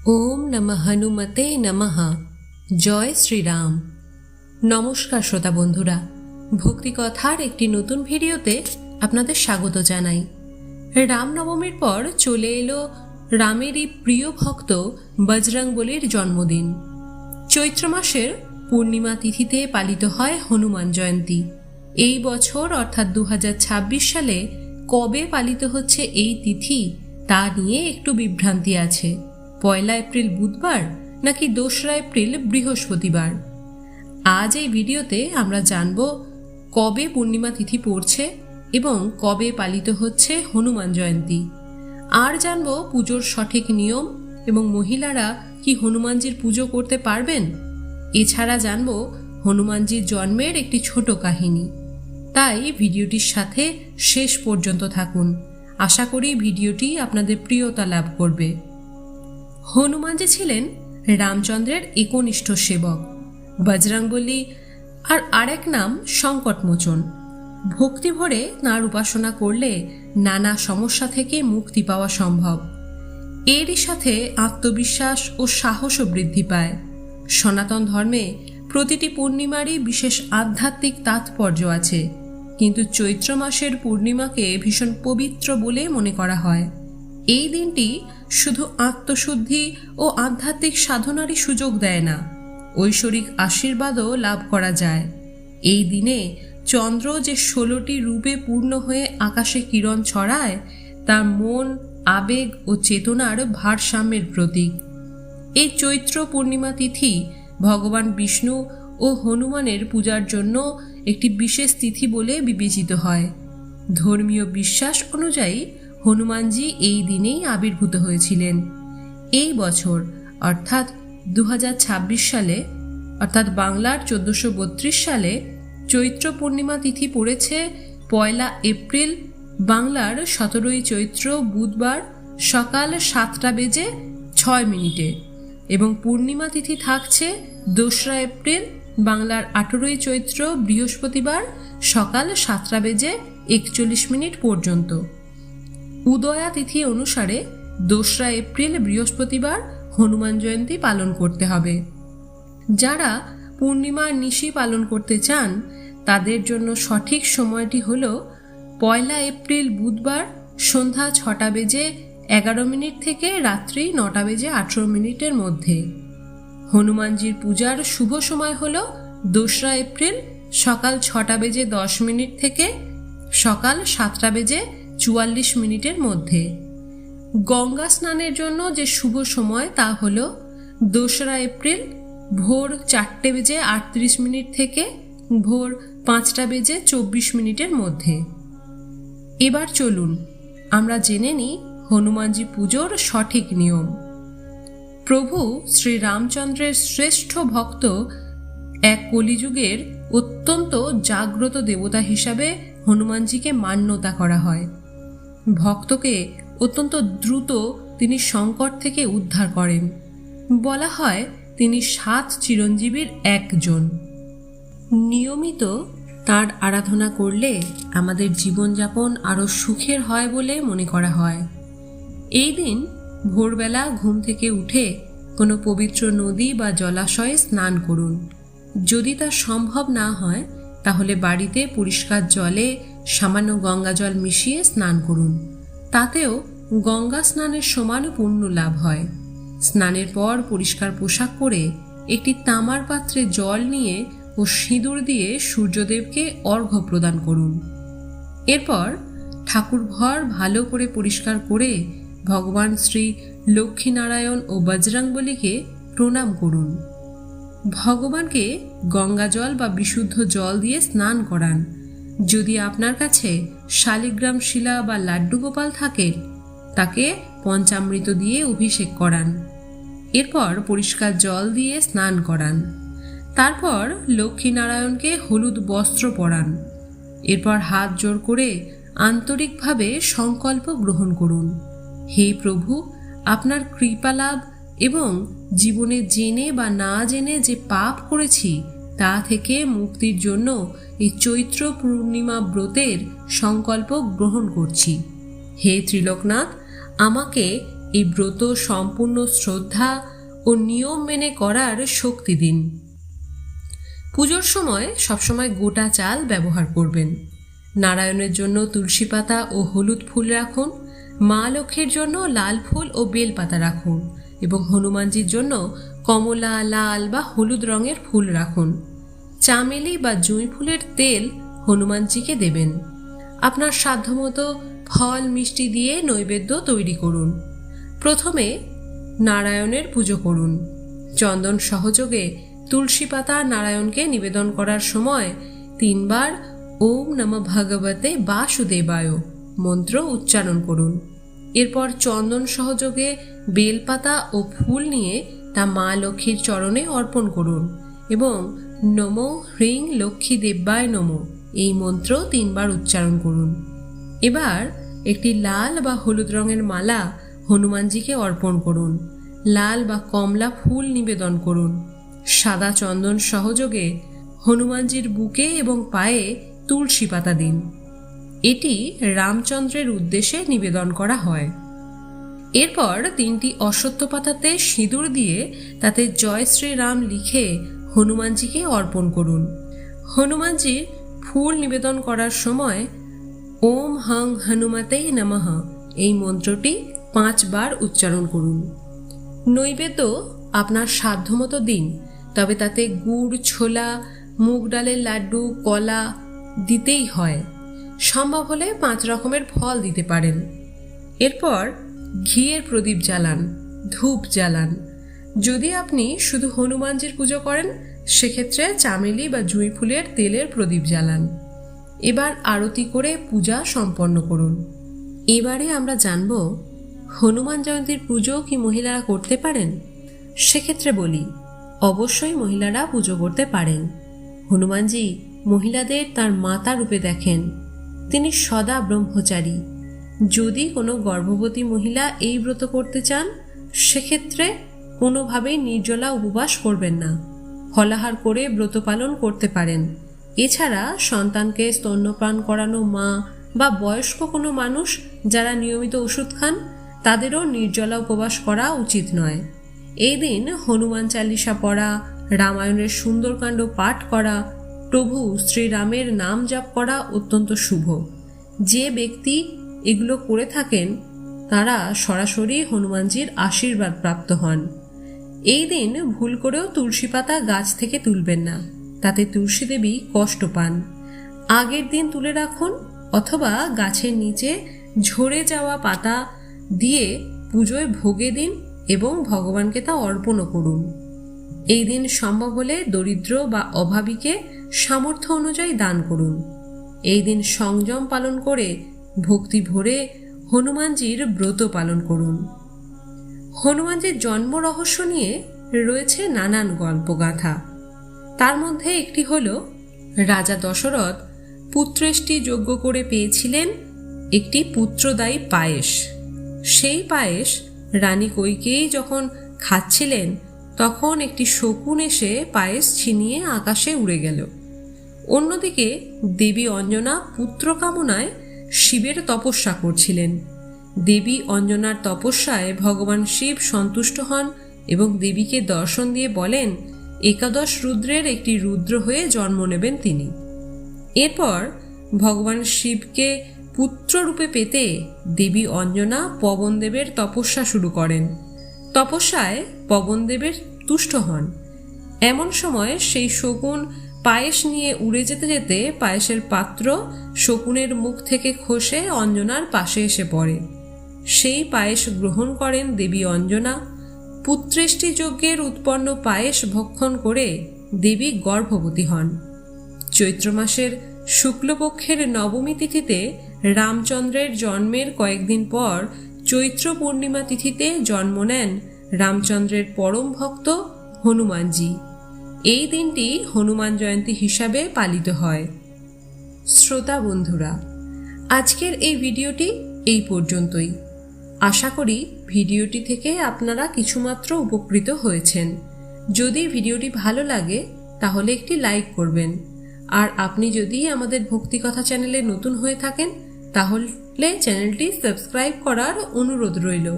ওম নমঃ হনুমতে নমঃ। জয় শ্রীরাম। নমস্কার শ্রোতা বন্ধুরা, ভক্তিকথার একটি নতুন ভিডিওতে আপনাদের স্বাগত জানাই। রামনবমীর পর চলে এলো রামেরই প্রিয় ভক্ত বজরংবলীর জন্মদিন। চৈত্র মাসের পূর্ণিমা তিথিতে পালিত হয় হনুমান জয়ন্তী। এই বছর অর্থাৎ 2026 সালে কবে পালিত হচ্ছে এই তিথি তা নিয়ে একটু বিভ্রান্তি আছে। 1 এপ্রিল বুধবার নাকি 2 এপ্রিল বৃহস্পতিবার? আজ এই ভিডিওতে আমরা জানব কবে পূর্ণিমা তিথি পড়ছে এবং কবে পালিত হচ্ছে হনুমান জয়ন্তী। আর জানব পুজোর সঠিক নিয়ম এবং মহিলারা কি হনুমানজির পুজো করতে পারবেন। এছাড়া জানব হনুমানজির জন্মের একটি ছোট কাহিনী। তাই ভিডিওটির সাথে শেষ পর্যন্ত থাকুন। আশা করি ভিডিওটি আপনাদের প্রিয়তা লাভ করবে। হনুমানজি ছিলেন রামচন্দ্রের একনিষ্ঠ সেবক। বজরংবলী আর আরেক নাম সংকটমোচন। ভক্তি ভরে তাঁর উপাসনা করলে নানা সমস্যা থেকে মুক্তি পাওয়া সম্ভব। এরই সাথে আত্মবিশ্বাস ও সাহসও বৃদ্ধি পায়। সনাতন ধর্মে প্রতিটি পূর্ণিমারই বিশেষ আধ্যাত্মিক তাৎপর্য আছে, কিন্তু চৈত্র মাসের পূর্ণিমাকে ভীষণ পবিত্র বলে মনে করা হয়। এই দিনটি শুধু আত্মশুদ্ধি ও আধ্যাত্মিক সাধনারই সুযোগ দেয় না, ঐশ্বরিক আশীর্বাদও লাভ করা যায়। এই দিনে চন্দ্র যে 16টি রূপে পূর্ণ হয়ে আকাশে কিরণ ছড়ায়, তার মন, আবেগ ও চেতনার ভারসাম্যের প্রতীক। এই চৈত্র পূর্ণিমা তিথি ভগবান বিষ্ণু ও হনুমানের পূজার জন্য একটি বিশেষ তিথি বলে বিবেচিত হয়। ধর্মীয় বিশ্বাস অনুযায়ী হনুমানজি এই দিনেই আবির্ভূত হয়েছিলেন। এই বছর অর্থাৎ 2026 সালে অর্থাৎ বাংলার 1432 সালে চৈত্র পূর্ণিমা তিথি পড়েছে 1 এপ্রিল, বাংলার 17ই চৈত্র বুধবার সকাল 7:06 এবং পূর্ণিমা তিথি থাকছে 2 এপ্রিল, বাংলার 18ই চৈত্র বৃহস্পতিবার সকাল 7:41 পর্যন্ত। উদয়া তিথি অনুসারে 2 এপ্রিল বৃহস্পতিবার হনুমান জয়ন্তী পালন করতে হবে। যারা পূর্ণিমার নিশি পালন করতে চান তাদের জন্য সঠিক সময়টি হল 1 এপ্রিল বুধবার সন্ধ্যা 6:11 থেকে রাত্রি 9:18 মধ্যে। হনুমানজির পূজার শুভ সময় হল 2 এপ্রিল সকাল 6:10 থেকে সকাল 7:44 মধ্যে। গঙ্গা স্নানের জন্য যে শুভ সময় তা হল 2 এপ্রিল ভোর 4:38 থেকে ভোর 5:24 মধ্যে। এবার চলুন আমরা জেনে নিই হনুমানজি পুজোর সঠিক নিয়ম। প্রভু শ্রী রামচন্দ্রের শ্রেষ্ঠ ভক্ত এক কলিযুগের অত্যন্ত জাগ্রত দেবতা হিসাবে হনুমানজিকে মান্যতা করা হয়। ভক্তকে অত্যন্ত দ্রুত তিনি সংকট থেকে উদ্ধার করেন। বলা হয় তিনি 7 চিরঞ্জীবীর একজন। নিয়মিত তার আরাধনা করলে আমাদের জীবনযাপন আরও সুখের হয় বলে মনে করা হয়। এই দিন ভোরবেলা ঘুম থেকে উঠে কোনো পবিত্র নদী বা জলাশয়ে স্নান করুন। যদি তা সম্ভব না হয় তাহলে বাড়িতে পরিষ্কার জলে সামান্য গঙ্গা জল মিশিয়ে স্নান করুন। তাতেও গঙ্গা স্নানের সমান পুণ্য লাভ হয়। স্নানের পর পরিষ্কার পোশাক পরে একটি তামার পাত্রে জল নিয়ে ও সিঁদুর দিয়ে সূর্যদেবকে অর্ঘ্য প্রদান করুন। এরপর ঠাকুর ঘর ভালো করে পরিষ্কার করে ভগবান শ্রী লক্ষ্মীনারায়ণ ও বজরংবলীকে প্রণাম করুন। ভগবানকে গঙ্গা জল বা বিশুদ্ধ জল দিয়ে স্নান করান। যদি আপনার কাছে শালিগ্রাম শিলা বা লাড্ডু গোপাল থাকে তাকে পঞ্চামৃত দিয়ে অভিষেক করান। এরপর পরিষ্কার জল দিয়ে স্নান করান। তারপর লক্ষ্মীনারায়ণকে হলুদ বস্ত্র পরান। এরপর হাত জোড় করে আন্তরিকভাবে সংকল্প গ্রহণ করুন। হে প্রভু, আপনার কৃপা লাভ এবং জীবনে জেনে বা না জেনে যে পাপ করেছি তা থেকে মুক্তির জন্য এই চৈত্র পূর্ণিমা ব্রতের সংকল্প গ্রহণ করছি। হে ত্রিলোকনাথ, আমাকে এই ব্রত সম্পূর্ণ শ্রদ্ধা ও নিয়ম মেনে করার শক্তি দিন। পুজোর সময় সবসময় গোটা চাল ব্যবহার করবেন। নারায়ণের জন্য তুলসী পাতা ও হলুদ ফুল রাখুন, মা লক্ষ্মীর জন্য লাল ফুল ও বেল পাতা রাখুন এবং হনুমানজির জন্য কমলা, লাল বা হলুদ রঙের ফুল রাখুন। চামেলি বা জুঁই ফুলের তেল হনুমানজিকে দেবেন। আপনার সাধ্যমতো ফল মিষ্টি দিয়ে নৈবেদ্য তৈরি করুন। প্রথমে নারায়ণের পুজো করুন। চন্দন সহযোগে তুলসী পাতা নারায়ণকে নিবেদন করার সময় 3 বার ওম নমঃ ভগবতে বাসুদেবায় মন্ত্র উচ্চারণ করুন। এরপর চন্দন সহযোগে বেলপাতা ও ফুল নিয়ে তা মা লক্ষ্মীর চরণে অর্পণ করুন এবং নমো হ্রিং লক্ষ্মী দেব্যায় নমঃ এই মন্ত্র 3 বার উচ্চারণ করুন। এবার একটি লাল বা হলুদ রঙের মালা হনুমানজিকে অর্পণ করুন। লাল বা কমলা ফুল নিবেদন করুন। সাদা চন্দন সহযোগে হনুমানজির বুকে এবং পায়ে তুলসী পাতা দিন। এটি রামচন্দ্রের উদ্দেশ্যে নিবেদন করা হয়। এরপর 3টি অশ্বত্থ পাতাতে সিঁদুর দিয়ে তাতে জয় শ্রীরাম লিখে হনুমানজিকে অর্পণ করুন। হনুমানজির ফুল নিবেদন করার সময় ওম হং হনুমতে নমঃ এই মন্ত্রটি 5 বার উচ্চারণ করুন। নৈবেদ্য আপনার সাধ্যমতো দিন, তবে তাতে গুড়, ছোলা, মুগ ডালের লাড্ডু, কলা দিতেই হয়। সম্ভব হলে 5 রকমের ফল দিতে পারেন। এরপর ঘিয়ের প্রদীপ জ্বালান, ধূপ জ্বালান। যদি আপনি শুধু হনুমানজির পুজো করেন সেক্ষেত্রে চামেলি বা জুঁই ফুলের তেলের প্রদীপ জ্বালান। এবার আরতি করে পূজা সম্পন্ন করুন। এবারে আমরা জানব হনুমান জয়ন্তীর পুজো কি মহিলারা করতে পারেন। সেক্ষেত্রে বলি, অবশ্যই মহিলারা পুজো করতে পারেন। হনুমানজি মহিলাদের তার মাতা রূপে দেখেন। তিনি সদা ব্রহ্মচারী। যদি কোনো গর্ভবতী মহিলা এই ব্রত করতে চান সেক্ষেত্রে কোনোভাবেই নির্জলা উপবাস করবেন না, ফলাহার করে ব্রত পালন করতে পারেন। এছাড়া সন্তানকে স্তন্যপান করানো মা বা বয়স্ক কোনো মানুষ যারা নিয়মিত ওষুধ খান তাদেরও নির্জলা উপবাস করা উচিত নয়। এই দিন হনুমান চালিসা পড়া, রামায়ণের সুন্দরকাণ্ড পাঠ করা, প্রভু শ্রীরামের নাম জপ করা অত্যন্ত শুভ। যে ব্যক্তি এগুলো করে থাকেন তারা সরাসরি হনুমানজির আশীর্বাদ প্রাপ্ত হন। এই দিন ভুল করেও তুলসী পাতা গাছ থেকে তুলবেন না, তাতে তুলসী দেবী কষ্ট পান। আগের দিন তুলে রাখুন অথবা গাছের নিচে ঝরে যাওয়া পাতা দিয়ে পুজোয় ভোগে দিন এবং ভগবানকে তা অর্পণও করুন। এই দিন সম্ভব হলে দরিদ্র বা অভাবীকে সামর্থ্য অনুযায়ী দান করুন। এই দিন সংযম পালন করে ভক্তি ভরে হনুমানজির ব্রত পালন করুন। হনুমানজির জন্ম রহস্য নিয়ে রয়েছে নানান গল্পগাথা। তার মধ্যে একটি হল, রাজা দশরথ পুত্রেষ্টি যজ্ঞ করে পেয়েছিলেন একটি পুত্রদায়ী পায়েস। সেই পায়েস রানী কৈকেয়ী যখন খাচ্ছিলেন তখন একটি শকুন এসে পায়েস ছিনিয়ে আকাশে উড়ে গেল। অন্যদিকে দেবী অঞ্জনা পুত্র কামনায় শিবের তপস্যা করছিলেন। দেবী অঞ্জনার তপস্যায় ভগবান শিব সন্তুষ্ট হন এবং দেবীকে দর্শন দিয়ে বলেন 11 রুদ্রের একটি রুদ্র হয়ে জন্ম নেবেন তিনি। এরপর ভগবান শিবকে পুত্র রূপে পেতে দেবী অঞ্জনা পবনদেবের তপস্যা শুরু করেন। তপস্যায় পবনদেবের তুষ্ট হন। এমন সময় সেই শকুন পায়েস নিয়ে উড়ে যেতে যেতে পায়েসের পাত্র শকুনের মুখ থেকে খসে অঞ্জনার পাশে এসে পড়ে। সেই পায়েস গ্রহণ করেন দেবী অঞ্জনা। পুত্রেষ্টি যজ্ঞের উৎপন্ন পায়েস ভক্ষণ করে দেবী গর্ভবতী হন। চৈত্র মাসের শুক্লপক্ষের নবমী তিথিতে রামচন্দ্রের জন্মের কয়েকদিন পর চৈত্র পূর্ণিমা তিথিতে জন্ম নেন রামচন্দ্রের পরম ভক্ত হনুমানজি। এই দিনটি হনুমান জয়ন্তী হিসাবে পালিত হয়। শ্রোতা বন্ধুরা, আজকের এই ভিডিওটি এই পর্যন্তই। আশা করি ভিডিওটি থেকে আপনারা কিছুমাত্র উপকৃত হয়েছেন। যদি ভিডিওটি ভালো লাগে তাহলে একটি লাইক করবেন। আর আপনি যদি আমাদের ভক্তিকথা চ্যানেলে নতুন হয়ে থাকেন তাহলে চ্যানেলটি সাবস্ক্রাইব করার অনুরোধ রইল।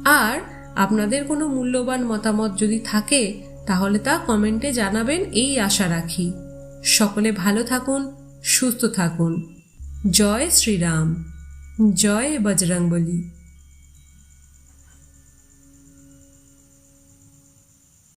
আর আপনাদের কোনো মূল্যবান মতামত যদি থাকে তাহলে তা কমেন্টে জানাবেন, এই আশা রাখি। সকলে ভালো থাকুন, সুস্থ থাকুন। জয় শ্রীরাম, জয় বজরংবলী।